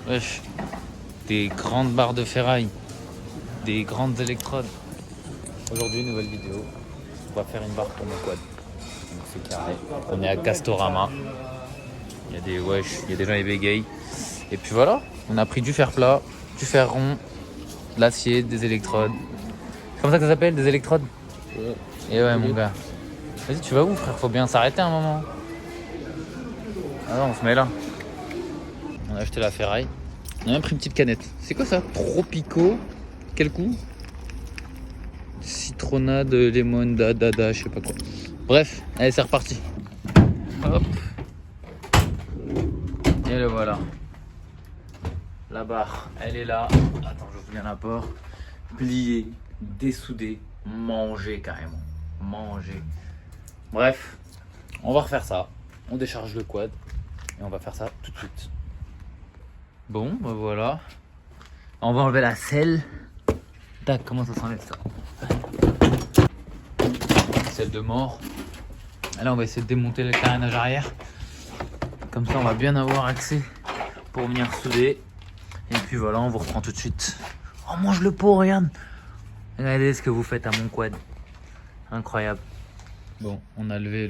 Wesh. Des grandes barres de ferraille. Des grandes électrodes. Aujourd'hui, nouvelle vidéo. On va faire une barre pour mon quad. Donc c'est carré. On est à Castorama. Il y a des wesh, il y a des gens qui bégayent. Et puis voilà, on a pris du fer plat, du fer rond, de l'acier, des électrodes. C'est comme ça que ça s'appelle, des électrodes? Ouais. Et ouais, mon gars. Vas-y, tu vas où, frère? Faut bien s'arrêter un moment. Ah non, on se met là. On a acheté la ferraille. On a même pris une petite canette. C'est quoi ça? Tropico. Quel coup? Citronnade, lemon, dada, je sais pas quoi. Bref, allez, c'est reparti. Hop. Et le voilà. La barre, elle est là. Attends, j'ouvre bien la porte. Pliée, dessoudée, manger carrément. Manger. Bref, on va refaire ça. On décharge le quad et on va faire ça tout de suite. Bon, ben voilà. On va enlever la selle. Tac, comment ça s'enlève ça? Selle de mort. Et là, on va essayer de démonter le carénage arrière. Comme ça, on va bien avoir accès pour venir souder. Et puis voilà, on vous reprend tout de suite. Oh, mange le pot, regarde. Regardez ce que vous faites à mon quad. Incroyable. Bon, on a levé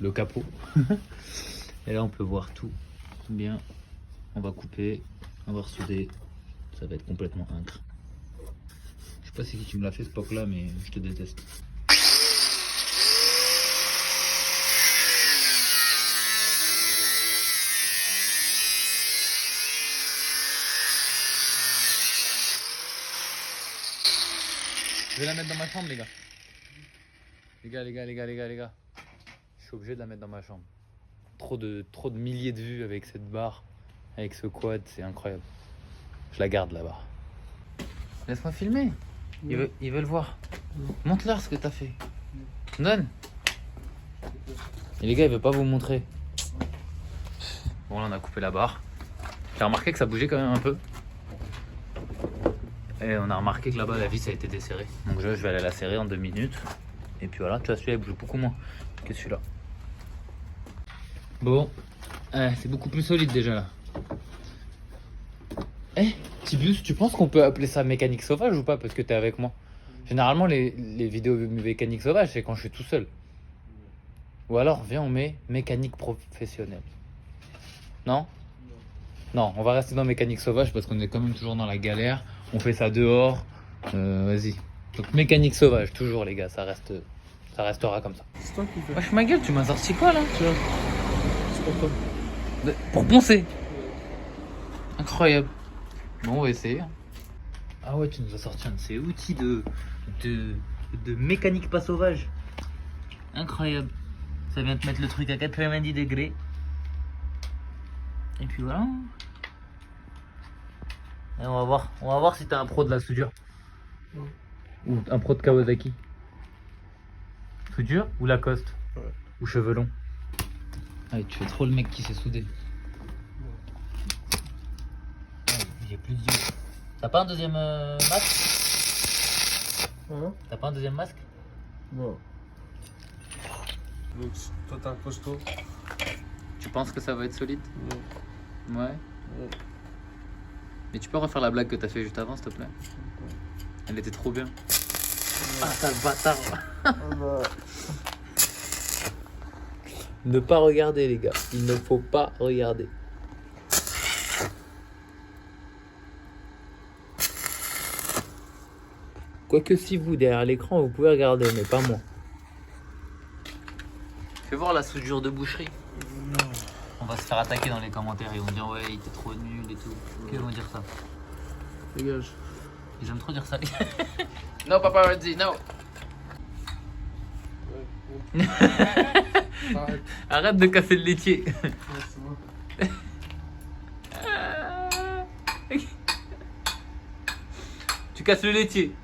le capot. Et là, on peut voir tout bien. On va couper, on va ressouder. Ça va être complètement incre. Je sais pas c'est qui tu me l'as fait ce POC là, mais je te déteste. Je vais la mettre dans ma chambre, les gars. Les gars. Je suis obligé de la mettre dans ma chambre. Trop de milliers de vues avec cette barre, avec ce quad, c'est incroyable. Je la garde là-bas. Laisse-moi filmer. Ils veulent voir. Montre-leur ce que t'as fait. Donne. Et les gars, ils veulent pas vous montrer. Bon, là, on a coupé la barre. J'ai remarqué que ça bougeait quand même un peu. Et on a remarqué que là-bas, la vis a été desserrée. Donc je vais aller la serrer en 2 minutes. Et puis voilà, tu vois, celui-là, il bouge beaucoup moins que celui-là. Bon, c'est beaucoup plus solide déjà là. Tibius, tu penses qu'on peut appeler ça mécanique sauvage ou pas parce que t'es avec moi? Généralement, les vidéos mécanique sauvage, c'est quand je suis tout seul. Ou alors, viens, on met mécanique professionnelle. Non? Non, on va rester dans mécanique sauvage parce qu'on est quand même toujours dans la galère. On fait ça dehors. Vas-y. Donc mécanique sauvage, toujours les gars, ça restera comme ça. C'est toi qui fais. Wesh ma gueule, tu m'as sorti quoi là? Tiens. C'est pour toi. Pour poncer. Incroyable. Bon, on va essayer. Ah ouais, tu nous as sorti un de ces outils de mécanique pas sauvage. Incroyable. Ça vient te mettre le truc à 90 degrés. Et puis voilà. Et on va voir si t'es un pro de la soudure. Ou un pro de Kawasaki. Soudure ou Lacoste? Ouais. Ou cheveux longs? Allez, tu fais trop le mec qui sait souder. J'ai plus d'yeux. T'as pas un deuxième masque? Hein? T'as pas un deuxième masque? Non. Donc, toi, t'es un costaud. Tu penses que ça va être solide? Non. Ouais. Mais tu peux refaire la blague que t'as fait juste avant, s'il te plaît? Elle était trop bien. Ah, sale bâtard! Ne pas regarder, les gars. Il ne faut pas regarder. Quoique si vous, derrière l'écran, vous pouvez regarder, mais pas moi. Fais voir la soudure de boucherie. Non. On va se faire attaquer dans les commentaires. Ils vont dire ouais, il était trop nul et tout. Qu'ils vont dire ça? Dégage. Ils aiment trop dire ça. Non, papa, vas-y, non. Arrête. Arrête de casser le laitier. Ouais, c'est bon. Tu casses le laitier.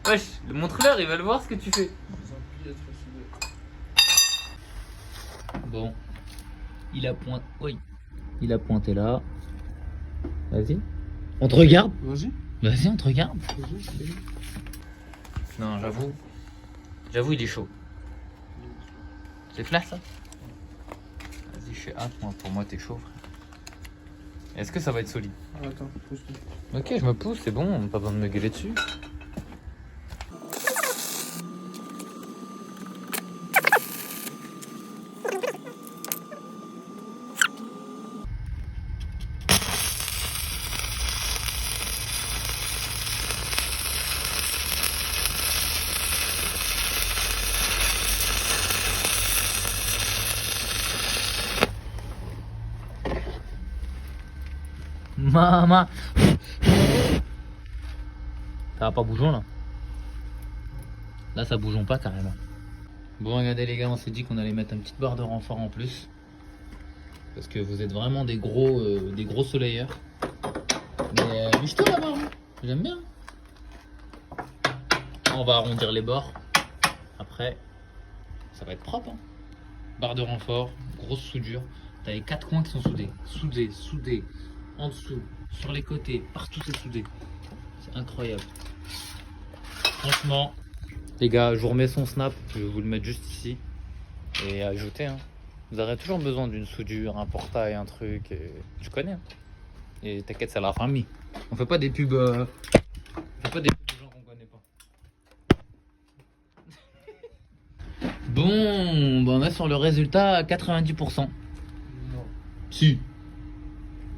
Wesh, montre-leur, ils veulent voir ce que tu fais. Ils ont pu être soudés. Bon, il a pointé. Oui, il a pointé là. Vas-y. On te regarde. Vas-y. Vas-y, on te regarde. Vas-y. Non, j'avoue. J'avoue, il est chaud. C'est clair ça? Vas-y, J'ai hâte, moi. Pour moi, t'es chaud, frère. Est-ce que ça va être solide? Ah, attends, pousse-toi. Ok, je me pousse, c'est bon, pas besoin de me gueuler dessus. Maman. Ça va pas bougeon là. Là ça bougeon pas carrément. Bon regardez les gars, on s'est dit qu'on allait mettre une petite barre de renfort en plus. Parce que vous êtes vraiment des gros soleilleurs. Mais bouge-toi la barre, hein. J'aime bien. On va arrondir les bords. Après, ça va être propre. Hein. Barre de renfort, grosse soudure. T'as les 4 coins qui sont soudés. Soudés. En dessous, sur les côtés, partout c'est soudé. C'est incroyable. Franchement, les gars, je vous remets son snap. Je vais vous le mettre juste ici. Et ajoutez, hein. Vous aurez toujours besoin d'une soudure, un portail, un truc. Et... tu connais. Hein. Et t'inquiète, c'est la famille. On fait pas des pubs. On fait pas des pubs de gens qu'on connaît pas. Bon, on est sur le résultat à 90%. Non. Si.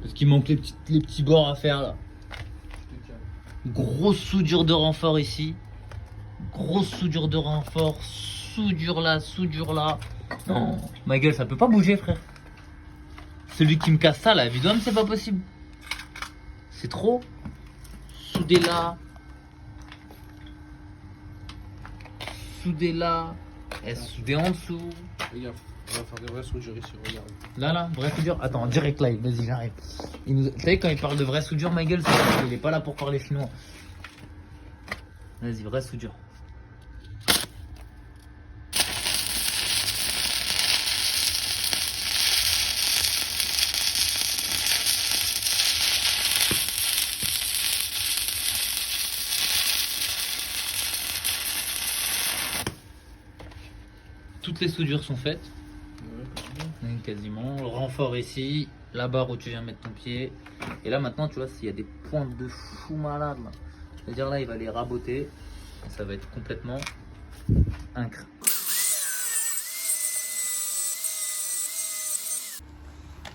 Parce qu'il manque les petits bords à faire là. Je te calme. Grosse soudure de renfort ici. Grosse soudure de renfort. Soudure là. Non, ma gueule, ça peut pas bouger, frère. Celui qui me casse ça, la vidéo, c'est pas possible. C'est trop. Soudé là. Et soudé en dessous. Regarde, on va faire des vraies soudures ici, regarde. Là, vraie soudure. Attends, direct live, vas-y, j'arrive. Vous savez, quand il parle de vraie soudure, ma gueule, c'est il est pas là pour parler chinois. Vas-y, vraie soudure. Toutes les soudures sont faites. Ouais, Quasiment. Le renfort ici, la barre où tu viens mettre ton pied. Et là maintenant, tu vois, s'il y a des pointes de fou malade là. C'est-à-dire là, il va les raboter. Et ça va être complètement incre.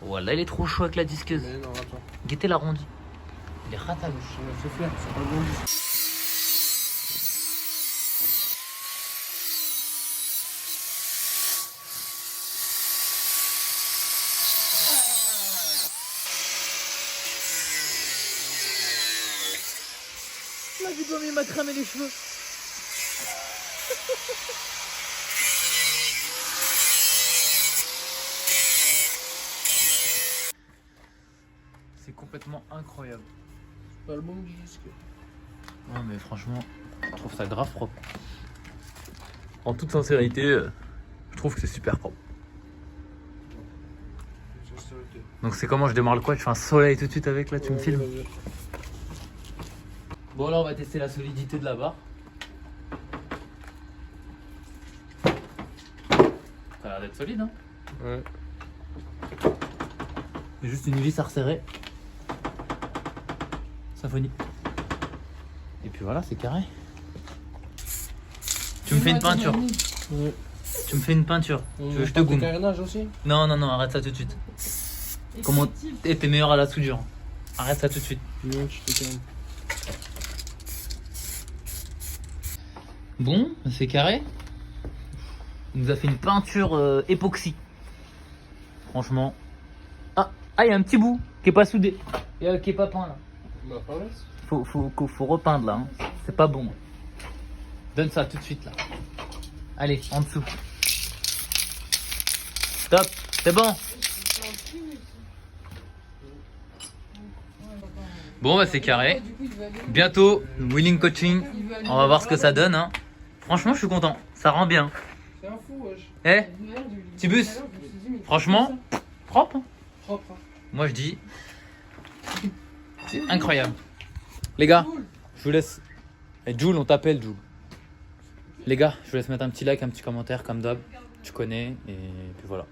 Voilà, il est trop chaud avec la disqueuse. mais non, attends. Guettez l'arrondi. Il est rat à gauche. Ça va se faire, c'est pas bon. La vidéo, il m'a cramé les cheveux. C'est complètement incroyable. Pas le bon disque. Ouais, mais franchement, je trouve ça grave propre. En toute sincérité, je trouve que c'est super propre. Sincérité. Donc c'est comment je démarre le quad, je fais un soleil tout de suite avec là, tu me Ouais, filmes. vas-y. Bon là on va tester la solidité de la barre. Ça a l'air d'être solide hein. Ouais. C'est juste une vis à resserrer. Symphonie. Et puis voilà, c'est carré. Tu me fais une peinture. Ouais. Tu me fais une peinture. Tu veux que je te goûte? carénage aussi. Non, arrête ça tout de suite. Comment t'es meilleur à la soudure? Arrête ça tout de suite. Non, tu te calmes. Bon, c'est carré. Il nous a fait une peinture époxy. Franchement. Ah, il y a un petit bout qui est pas soudé. Qui est pas peint là. Bah, pas mal. Faut repeindre là. Hein. C'est pas bon. Donne ça tout de suite là. Allez, en dessous. Stop, c'est bon. Bon, bah c'est carré. Bientôt, Wheeling Coaching. On va voir ce que ça donne. Hein. Franchement, je suis content. Ça rend bien. C'est un fou, wesh. Eh, petit bus. Franchement, propre. Hein. Propre. Hein. Moi, je dis, c'est incroyable. Les gars, je vous laisse. Et Jules, on t'appelle Jules. Les gars, je vous laisse mettre un petit like, un petit commentaire comme d'hab. Tu connais. Et puis voilà.